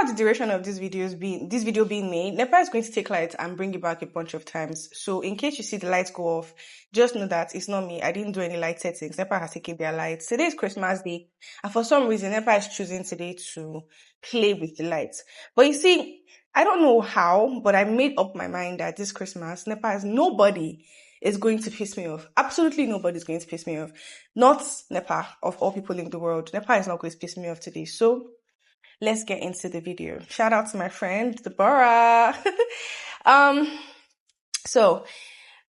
the duration of this video being made, NEPA is going to take lights and bring it back a bunch of times. So in case you see the lights go off, just know that it's not me. I didn't do any light settings. NEPA has taken their lights. Today is Christmas Day, and for some reason, NEPA is choosing today to play with the lights. But you see, I don't know how, but I made up my mind that this Christmas, nobody is going to piss me off. Absolutely nobody is going to piss me off. Not NEPA, of all people in the world. NEPA is not going to piss me off today. So let's get into the video. Shout out to my friend Deborah. So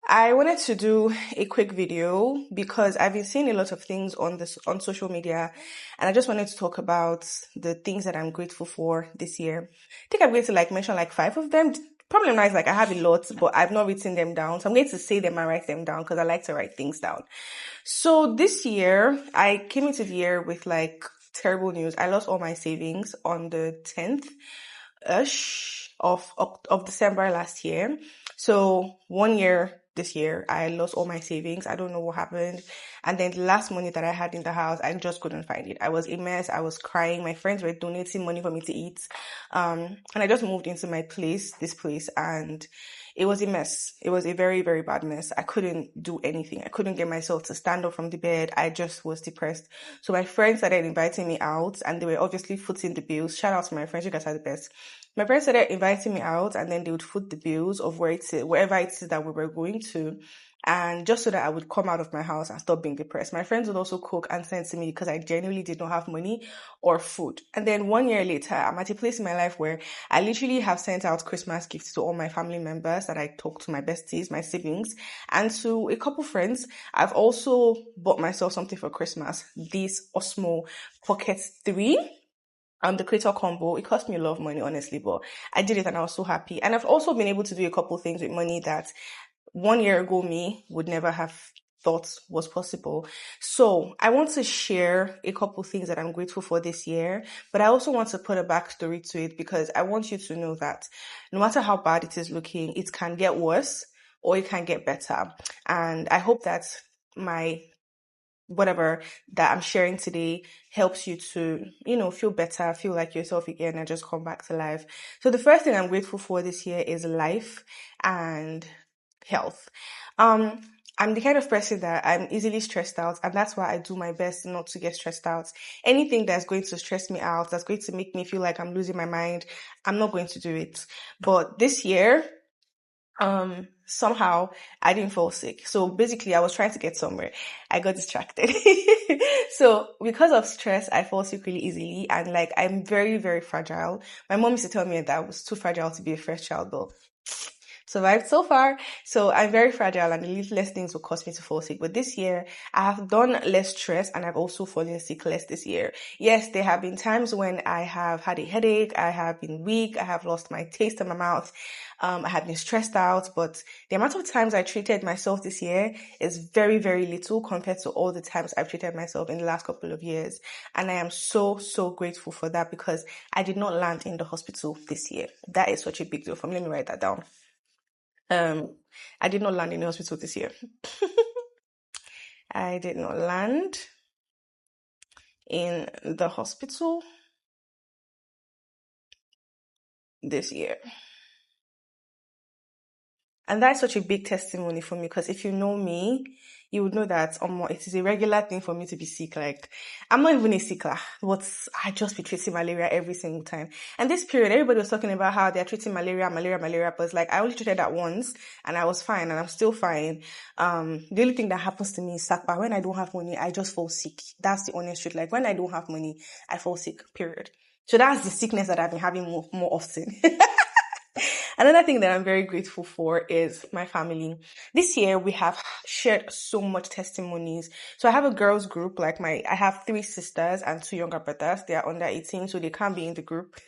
I wanted to do a quick video because I've been seeing a lot of things on social media, and I just wanted to talk about the things that I'm grateful for this year. I think I'm going to mention 5 of them. Problem now is I have a lot, but I've not written them down. So I'm going to say them and write them down because I like to write things down. So this year, I came into the year with terrible news. I lost all my savings on the 10th-ish of December last year. So 1 year this year, I lost all my savings. I don't know what happened. And then the last money that I had in the house, I just couldn't find it. I was a mess. I was crying. My friends were donating money for me to eat. And I just moved into this place, and it was a mess. It was a very, very bad mess. I couldn't do anything. I couldn't get myself to stand up from the bed. I just was depressed. So my friends started inviting me out, and they were obviously footing the bills. Shout out to my friends. You guys are the best. My friends started inviting me out, and then they would foot the bills of wherever it is that we were going to. And just so that I would come out of my house and stop being depressed. My friends would also cook and send to me because I genuinely did not have money or food. And then 1 year later, I'm at a place in my life where I literally have sent out Christmas gifts to all my family members that I talk to, my besties, my siblings, and to a couple friends. I've also bought myself something for Christmas, this Osmo Pocket 3. The Creator Combo. It cost me a lot of money, honestly, but I did it and I was so happy. And I've also been able to do a couple things with money that 1 year ago me would never have thought was possible. So I want to share a couple things that I'm grateful for this year, but I also want to put a backstory to it because I want you to know that no matter how bad it is looking, it can get worse or it can get better. And I hope that whatever that I'm sharing today helps you to, feel better, feel like yourself again, and just come back to life. So the first thing I'm grateful for this year is life and health. I'm the kind of person that I'm easily stressed out, and that's why I do my best not to get stressed out. Anything that's going to stress me out, that's going to make me feel like I'm losing my mind, I'm not going to do it. But this year, somehow I didn't fall sick. So basically I was trying to get somewhere. I got distracted. So because of stress, I fall sick really easily. And I'm very, very fragile. My mom used to tell me that I was too fragile to be a first child, but survived so far. So I'm very fragile, and the little less things will cause me to fall sick. But this year, I have done less stress, and I've also fallen sick less this year. Yes, there have been times when I have had a headache, I have been weak, I have lost my taste in my mouth, I have been stressed out, but the amount of times I treated myself this year is very, very little compared to all the times I've treated myself in the last couple of years. And I am so, so grateful for that because I did not land in the hospital this year. That is such a big deal for me. Let me write that down. I did not land in the hospital this year. I did not land in the hospital this year. And that's such a big testimony for me because if you know me, you would know that it is a regular thing for me to be sick. I'm not even a sickler, but I just be treating malaria every single time. And this period, everybody was talking about how they're treating malaria, but I only treated that once and I was fine and I'm still fine. The only thing that happens to me is sakpa. When I don't have money, I just fall sick. That's the honest truth. When I don't have money, I fall sick, period. So that's the sickness that I've been having more often. Another thing that I'm very grateful for is my family. This year, we have shared so much testimonies. So I have a girls group, I have 3 sisters and 2 younger brothers. They are under 18, so they can't be in the group.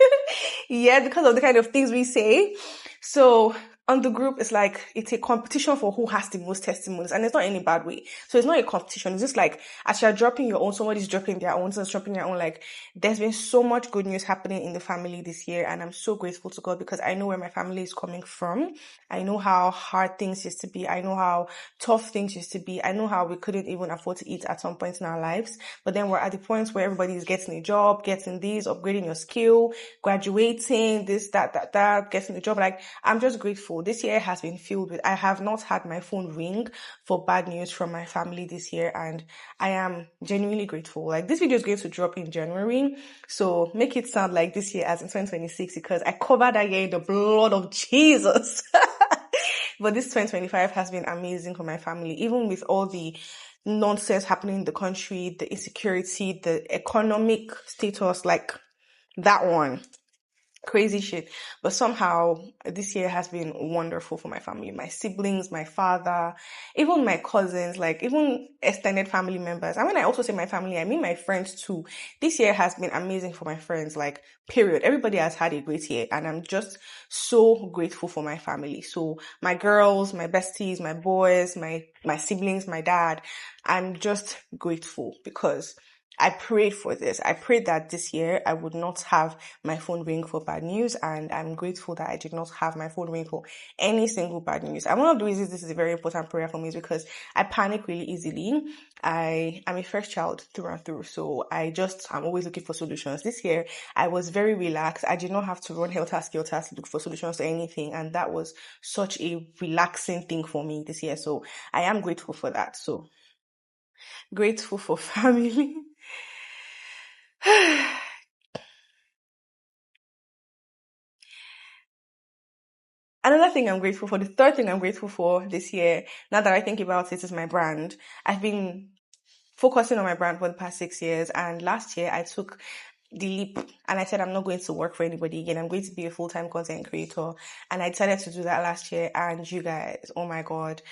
Yeah, because of the kind of things we say. So on the group, it's like it's a competition for who has the most testimonies, and it's not in a bad way. So it's not a competition. It's just like as you're dropping your own, somebody's dropping their own, someone's dropping their own. Like there's been so much good news happening in the family this year, and I'm so grateful to God because I know where my family is coming from. I know how hard things used to be. I know how tough things used to be. I know how we couldn't even afford to eat at some point in our lives. But then we're at the point where everybody is getting a job, getting this, upgrading your skill, graduating, this, that, getting a job. Like, I'm just grateful. This year has been filled with, I have not had my phone ring for bad news from my family this year, and I am genuinely grateful. Like, this video is going to drop in January, so make it sound like this year as in 2026 because I covered that year in the blood of Jesus. But this 2025 has been amazing for my family, even with all the nonsense happening in the country, the insecurity, the economic status, like that one. Crazy shit. But somehow this year has been wonderful for my family, my siblings, my father, even my cousins, like even extended family members. And when I also say my family, I mean my friends too. This year has been amazing for my friends, like period. Everybody has had a great year and I'm just so grateful for my family. So my girls, my besties, my boys, my siblings, my dad, I'm just grateful because I prayed for this. I prayed that this year I would not have my phone ring for bad news, and I'm grateful that I did not have my phone ring for any single bad news. And one of the reasons this is a very important prayer for me is because I panic really easily. I am a first child through and through, so I'm always looking for solutions. This year I was very relaxed. I did not have to run helter-skelter to look for solutions to anything, and that was such a relaxing thing for me this year. So I am grateful for that. So grateful for family. Another thing I'm grateful for, the third thing I'm grateful for this year, now that I think about it, is my brand. I've been focusing on my brand for the past 6 years, and last year I took the leap and I said I'm not going to work for anybody again. I'm going to be a full-time content creator, and I decided to do that last year. And you guys, oh my God,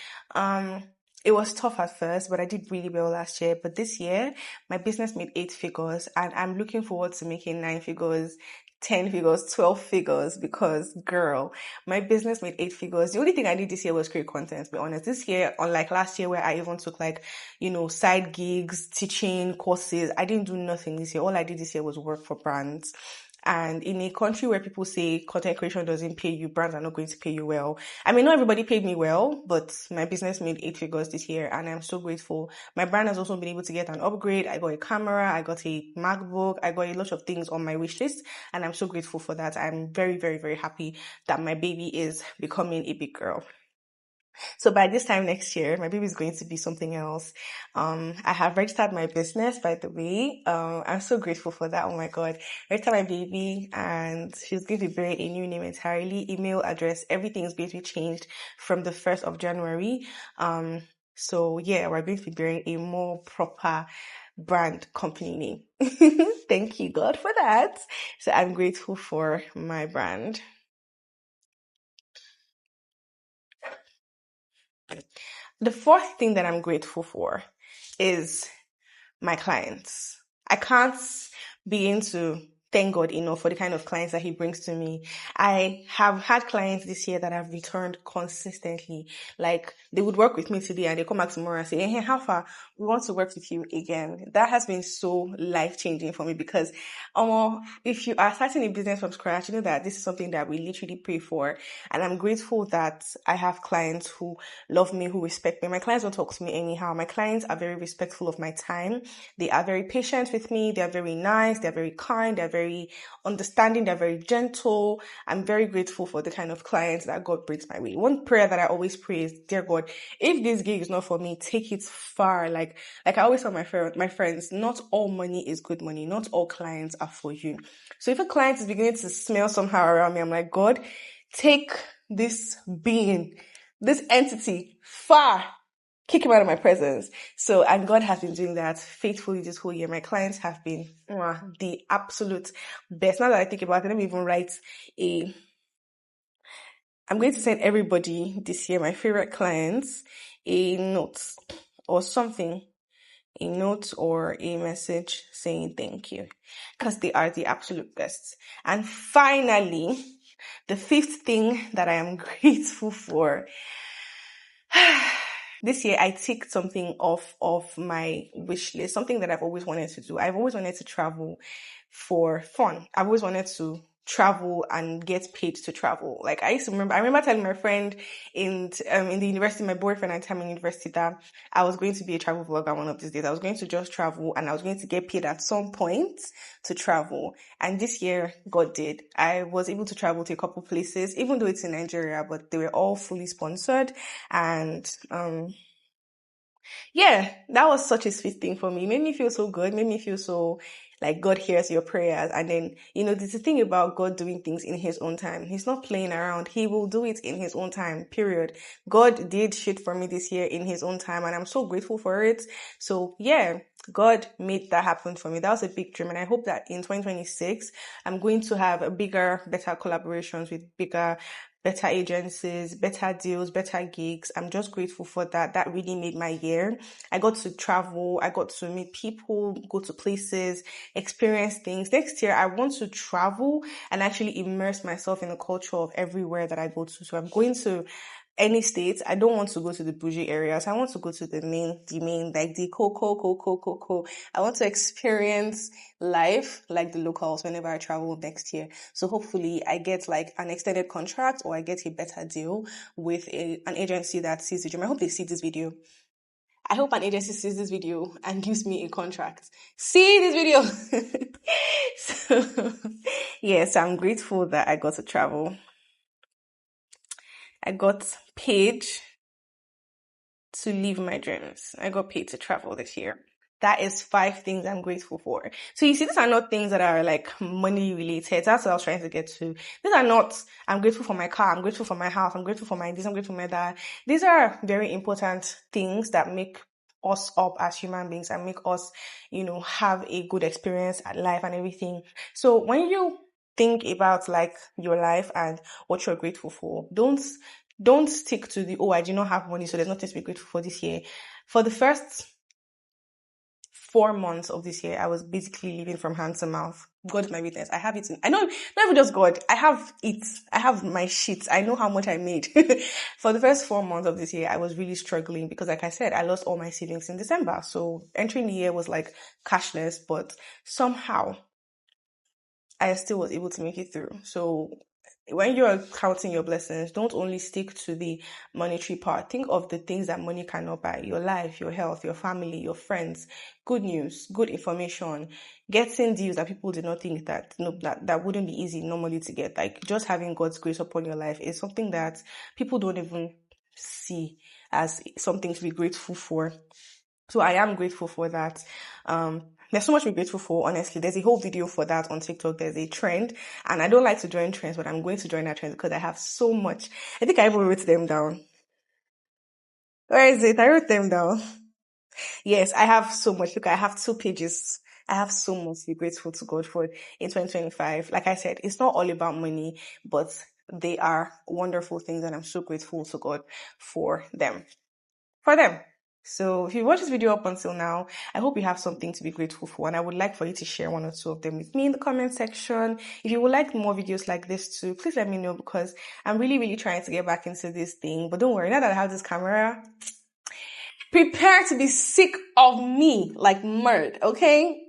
it was tough at first, but I did really well last year. But this year, my business made 8 figures, and I'm looking forward to making 9 figures, 10 figures, 12 figures, because girl, my business made 8 figures. The only thing I did this year was create content, to be honest. This year, unlike last year where I even took like, side gigs, teaching courses, I didn't do nothing this year. All I did this year was work for brands. And in a country where people say content creation doesn't pay you, brands are not going to pay you well. I mean, not everybody paid me well, but my business made 8 figures this year, and I'm so grateful. My brand has also been able to get an upgrade. I got a camera, I got a MacBook, I got a lot of things on my wish list, and I'm so grateful for that. I'm very, very, very happy that my baby is becoming a big girl. So by this time next year, my baby is going to be something else. I have registered my business, by the way. I'm so grateful for that. Oh my God. Registered my baby, and she's going to be bearing a new name entirely. Email address, everything is going to be changed from the 1st of January. So yeah, we're going to be bearing a more proper brand company name. Thank you, God, for that. So I'm grateful for my brand. The fourth thing that I'm grateful for is my clients. I can't begin to thank God enough for the kind of clients that He brings to me. I have had clients this year that have returned consistently. Like, they would work with me today and they come back tomorrow and say, hey, how far? We want to work with you again. That has been so life-changing for me because if you are starting a business from scratch, you know that this is something that we literally pray for. And I'm grateful that I have clients who love me, who respect me. My clients don't talk to me anyhow. My clients are very respectful of my time. They are very patient with me. They're very nice. They're very kind. They're very understanding. They're very gentle. I'm very grateful for the kind of clients that God brings my way. One prayer that I always pray is, dear God, if this gig is not for me, take it far. Like I always tell my friends, not all money is good money. Not all clients are for you. So if a client is beginning to smell somehow around me, I'm like, God, take this being, this entity far. Kick him out of my presence. So, and God has been doing that faithfully this whole year. My clients have been the absolute best. Now that I think about it, let me even write I'm going to send everybody this year, my favorite clients, a note or something, a note or a message saying thank you, because they are the absolute best. And finally, The fifth thing that I am grateful for. This year, I ticked something off of my wish list, something that I've always wanted to do. I've always wanted to travel for fun. I've always wanted to travel and get paid to travel. Like I remember telling my friend in the university, my boyfriend at the time in university, that I was going to be a travel vlogger one of these days. I was going to just travel and I was going to get paid at some point to travel. And this year, God did. I was able to travel to a couple places, even though it's in Nigeria, but they were all fully sponsored. And yeah, that was such a sweet thing for me. It made me feel so good, made me feel so like God hears your prayers. And then, there's a thing about God doing things in his own time. He's not playing around. He will do it in his own time, period. God did shit for me this year in his own time, and I'm so grateful for it. So yeah, God made that happen for me. That was a big dream. And I hope that in 2026, I'm going to have a bigger, better collaborations with better agencies, better deals, better gigs. I'm just grateful for that. That really made my year. I got to travel. I got to meet people, go to places, experience things. Next year, I want to travel and actually immerse myself in the culture of everywhere that I go to. So I'm going to any state. I don't want to go to the bougie areas. I want to go to the main, like the coco. I want to experience life like the locals whenever I travel next year. So hopefully I get like an extended contract or I get a better deal with an agency that sees the dream. I hope they see this video. I hope an agency sees this video and gives me a contract. See this video. So, yes, I'm grateful that I got to travel. I got paid to live my dreams. I got paid to travel this year. That is 5 things I'm grateful for. So you see, these are not things that are like money related. That's what I was trying to get to. These are not, I'm grateful for my car, I'm grateful for my house, I'm grateful for my this, I'm grateful for my that. These are very important things that make us up as human beings and make us, have a good experience at life and everything. So when you think about like your life and what you're grateful for, don't stick to I do not have money, so there's nothing to be grateful for this year. For the first 4 months of this year, I was basically living from hand to mouth. God is my witness. I have it. I know, not even just God. I have it. I have my shit. I know how much I made. For the first 4 months of this year, I was really struggling because, like I said, I lost all my savings in December. So entering the year was like cashless, but somehow I still was able to make it through. So when you're counting your blessings, don't only stick to the monetary part. Think of the things that money cannot buy: your life, your health, your family, your friends, good news, good information, getting deals that people did not think that wouldn't be easy normally to get. Like just having God's grace upon your life is something that people don't even see as something to be grateful for. So I am grateful for that. There's so much to be grateful for, honestly. There's a whole video for that on TikTok. There's a trend, and I don't like to join trends, but I'm going to join that trend because I have so much. I think I even wrote them down. Where is it? I wrote them down. Yes, I have so much. Look, I have 2 pages. I have so much to be grateful to God for in 2025. Like I said, it's not all about money, but they are wonderful things, and I'm so grateful to God for them. So if you watch this video up until now, I hope you have something to be grateful for, and I would like for you to share 1 or 2 of them with me in the comment section. If you would like more videos like this too, please let me know, because I'm really, really trying to get back into this thing. But don't worry, now that I have this camera, prepare to be sick of me like murd, okay?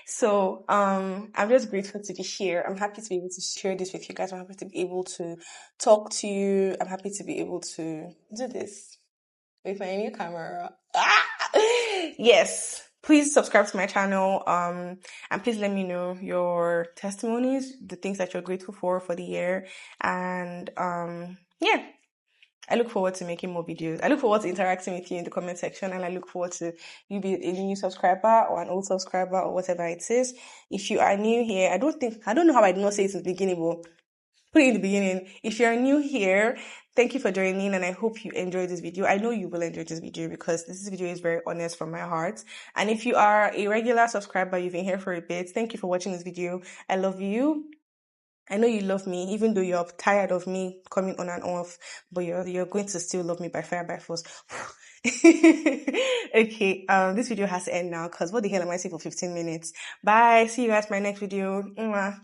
So, I'm just grateful to be here. I'm happy to be able to share this with you guys. I'm happy to be able to talk to you. I'm happy to be able to do this with my new camera. Yes, please subscribe to my channel, and please let me know your testimonies, the things that you're grateful for the year. And yeah, I look forward to making more videos. I look forward to interacting with you in the comment section, and I look forward to you be a new subscriber or an old subscriber or whatever it is. If you are new here, I don't know how I did not say it in the beginning, but put it in the beginning. If you're new here, thank you for joining, and I hope you enjoyed this video. I know you will enjoy this video because this video is very honest from my heart. And if you are a regular subscriber, you've been here for a bit, thank you for watching this video. I love you. I know you love me, even though you're tired of me coming on and off, but you're going to still love me by fire, by force. Okay, this video has to end now because what the hell am I saying for 15 minutes? Bye. See you guys in my next video. Mwah.